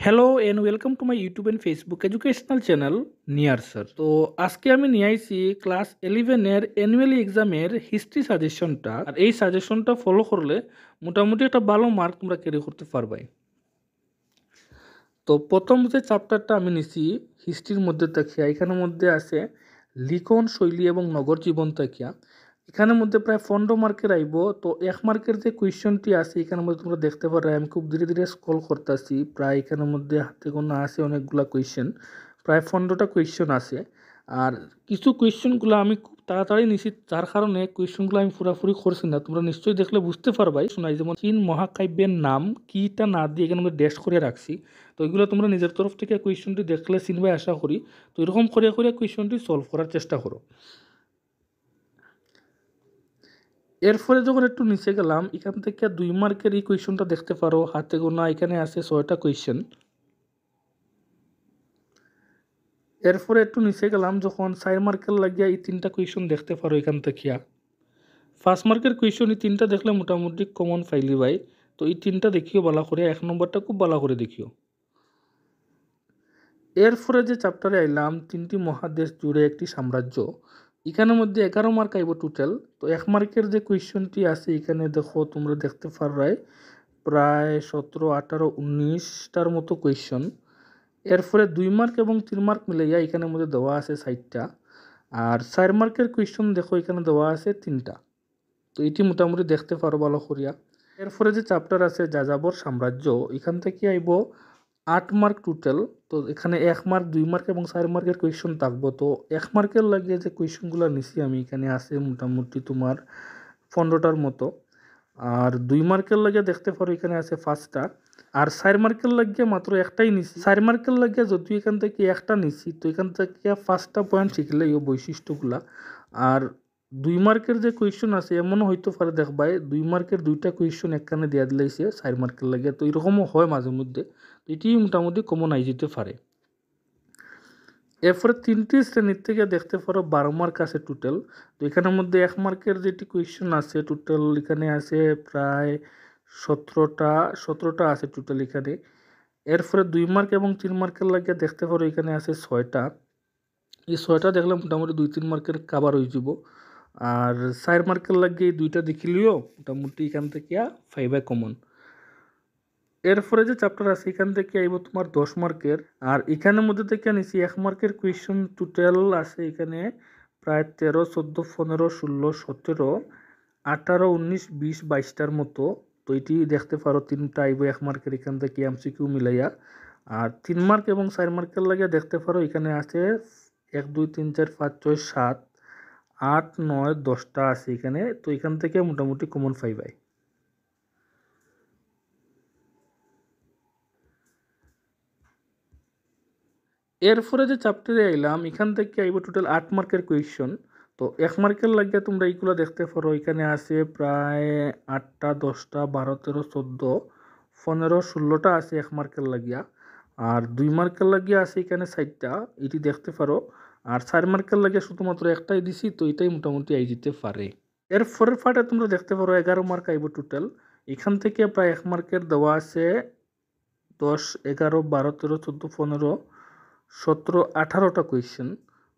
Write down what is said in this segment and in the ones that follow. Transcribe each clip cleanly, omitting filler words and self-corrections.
Hello and welcome to my YouTube and Facebook educational channel নিয়ার sir. তো আজকে আমি নিয়ে আইছি ক্লাস 11-এর অ্যানুয়ালি এক্সামের হিস্ট্রি সাজেশনটা। আর এই সাজেশনটা ফলো করলে মোটামুটি একটা ভালো মার্ক তোমরা ক্যারি করতে পারবাই। তো প্রথম যে চ্যাপ্টারটা আমি নিছি হিস্ট্রির মধ্যে তাকিয়া, এখানের মধ্যে আছে লিখন শৈলী এবং নগর জীবন তাকিয়া। এখানের মধ্যে প্রায় 15 মার্কের আইব। তো 1 মার্কের যে কোয়েশ্চনটি আছে এখানের মধ্যে তোমরা দেখতে পারো, আমি খুব ধীরে ধীরে স্ক্রল করতেছি। প্রায় এখানের মধ্যে হাতে গোনা আছে অনেকগুলা কোয়েশ্চেন, প্রায় 15টা কোয়েশ্চন আছে। আর কিছু কোয়েশ্চনগুলো আমি খুব তাড়াতাড়ি নিছি, যার কারণে কোয়েশ্চনগুলো আমি পুরাপুরি করছি না। তোমরা নিশ্চয়ই দেখলে বুঝতে পারবাই। শোনাই যেমন চীন মহাকাব্যের নাম কিটা না দিয়ে এখানে মধ্যে ড্যাশ করে রাখছি। তো এগুলো তোমরা নিজের তরফ থেকে কোয়েশ্চনটি দেখলে চিনবাই আশা করি। তো এরকম করে করে কোয়েশ্চনটি সলভ করার চেষ্টা করো। এরপরে যখন একটু নিচে গেলাম, এখান থেকে 2 মার্কের এই কোয়েশ্চনটা দেখতে পারো, হাতে গোনা এখানে আছে 6টা কোয়েশ্চেন। এরপরে একটু নিচে গেলাম, যখন 4 মার্কের লাগিয়া এই 3টা কোয়েশ্চন দেখতে পারো এখান থেকে। 5 মার্কের কোয়েশ্চন এই 3টা দেখলে মোটামুটি কমন ফাইলি ভাই। তো এই 3টা দেখিও ভালো করে, 1 নম্বরটা খুব ভালো করে দেখিও। এরপরে যে চ্যাপ্টারে আইলাম 3টি মহাদেশ জুড়ে একটি সাম্রাজ্য, এখানের মধ্যে 11 মার্ক আইব টোটাল। তো 1 মার্কের যে কোয়েশ্চনটি আছে এখানে দেখো, তোমরা দেখতে পাররাই প্রায় 17, 18, 19টার মতো কোয়েশ্চন। এরপরে 2 মার্ক এবং 3 মার্ক মিলাইয়া এখানের মধ্যে দেওয়া আছে 60টা। আর 4 মার্কের কোয়েশ্চন দেখো এখানে দেওয়া আছে 3টা। তো এটি মোটামুটি দেখতে পারো ভালো করিয়া। এরপরে যে চ্যাপ্টার আছে যাযাবর সাম্রাজ্য, এখান থেকে আইব 8 মার্ক টোটাল। তো এখানে 1 মার্ক, 2 মার্ক এবং 4 মার্কের কোয়েশ্চন থাকবো। তো 1 মার্কের লাগিয়ে যে কোয়েশ্চনগুলো নিছি আমি, এখানে আছে মোটামুটি তোমার 15টার মতো। আর 2 মার্কের লাগিয়ে দেখতে পারো এখানে আছে 5টা। আর 4 মার্কের লাগিয়ে মাত্র একটাই নিছি। 4 মার্কের লাগিয়ে যদিও এখান থেকে একটা নিছি, তো এখান থেকে 5টা পয়েন্ট শিখলে এই বৈশিষ্ট্যগুলা। আর 2 মার্কের যে কোয়েশ্চন আছে এমনও হইতে পারে দেখবাই 2 মার্কের 2টা কোয়েশ্চন একখানে দেওয়া দিলাইছে 4 মার্কের লাগিয়ে। তো এরকমও হয় মাঝে মধ্যে। তো এটি মোটামুটি কমন আই যেতে পারে। এরপরে 3টি শ্রেণীর থেকে দেখতে পারো 12 মার্ক আছে টোটাল। তো এখানের মধ্যে 1 মার্কের যেটি কোয়েশ্চন আছে টোটাল এখানে আছে প্রায় 17টা আছে টোটাল এখানে। এরপরে 2 মার্ক এবং 3 মার্কের লাগিয়ে দেখতে পারো এখানে আছে 6টা। এই 6টা দেখলে মোটামুটি 2-3 মার্কের কাভার হয়ে যাব। আর 4 মার্কের লাগিয়ে এই 2টা দেখিলেও মোটামুটি এখান থেকে 5 কমন। এরপরে যে চ্যাপ্টার আছে এখান থেকে আইব তোমার 10 মার্কের। আর এখানের মধ্যে থেকে নিছি 1 মার্কের কোয়েশ্চন টোটাল আছে এখানে প্রায় 13, 14, 15, 16, 17, 18, 19, 20, 22টার মতো। তো এটি দেখতে পারো 3টা আইব 1 মার্কের এখান থেকে এমসিকিউ মিলাইয়া। আর 3 মার্ক এবং 4 মার্কের লাগিয়ে দেখতে পারো এখানে আছে 1, 2, 3, 4, 5, 6, 7, 8, 9, 10টা আছে এখানে। তো এখান থেকে মোটামুটি কমন 5 আই। এরপরে যে চ্যাপ্টারে আইলাম এখান থেকে আইব টোটাল 8 মার্কের কোয়েশ্চন। তো 1 মার্কের লাগিয়ে তোমরা এইগুলো দেখতে পারো এখানে আছে প্রায় 8টা, 10টা, 12, 13, 14, 15, 16টা আছে 1 মার্কের লাগিয়া। আর 2 মার্কের লাগিয়ে আছে এখানে 60টা, এটি দেখতে পারো। আর 4 মার্কের লাগিয়ে শুধুমাত্র একটাই দিছি, তো এটাই মোটামুটি আই যেতে পারে। এরপরের পার্টে তোমরা দেখতে পারো 11 মার্ক আইব টোটাল। এখান থেকে প্রায় 1 মার্কের দেওয়া আছে 10, 11, 12, 13, 14, 15, 17, 18টা কোয়েশ্চেন।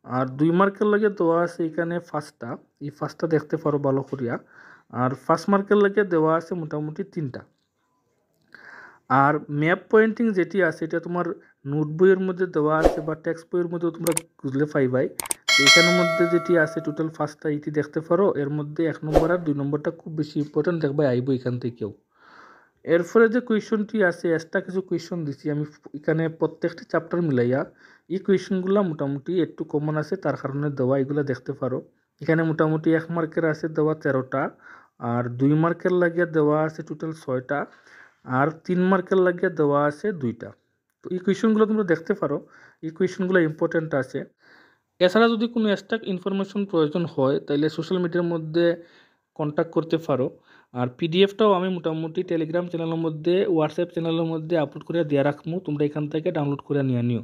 আর 2 মার্কের লাগে দেওয়া আছে এখানে 5টা। এই 5টা দেখতে পারো ভালো করিয়া। আর 5 মার্কের লাগে দেওয়া আছে মোটামুটি 3টা। আর ম্যাপ পয়েন্টিং যেটি আছে এটা তোমার নোট বইয়ের মধ্যে দেওয়া আছে বা টেক্সট বইয়ের মধ্যে তোমরা খুঁজলে পাইবাই। এখানের মধ্যে যেটি আছে টোটাল 5টা, এটি দেখতে পারো। এর মধ্যে 1 নম্বর আর 2 নম্বরটা খুব বেশি ইম্পর্টেন্ট, দেখবা আইব এখান থেকেও। এরপরে যে কোয়েশ্চনটি আছে এক্সট্রা কিছু কোয়েশ্চন দিছি আমি এখানে প্রত্যেকটা চ্যাপ্টার মিলাইয়া। এই কোয়েশ্চনগুলো মোটামুটি একটু কমন আছে তার কারণে দেওয়া, এগুলো দেখতে পারো। এখানে মোটামুটি 1 মার্কের আছে দেওয়া 13টা। আর 2 মার্কের লাগিয়ে দেওয়া আছে টোটাল 6টা। আর 3 মার্কের লাগিয়ে দেওয়া আছে 2টা। তো এই কোয়েশ্চনগুলো তোমরা দেখতে পারো, এই কোয়েশ্চনগুলো ইম্পর্টেন্ট আছে। এছাড়া যদি কোনো এক্সট্রা ইনফরমেশন প্রয়োজন হয় তাহলে সোশ্যাল মিডিয়ার মধ্যে কন্ট্যাক্ট করতে পারো। আর পিডিএফটাও আমি মোটামুটি টেলিগ্রাম চ্যানেলের মধ্যে, হোয়াটসঅ্যাপ চ্যানেলের মধ্যে আপলোড করে দিয়ে রাখবো, তোমরা এখান থেকে ডাউনলোড করে নিয়ে নিও।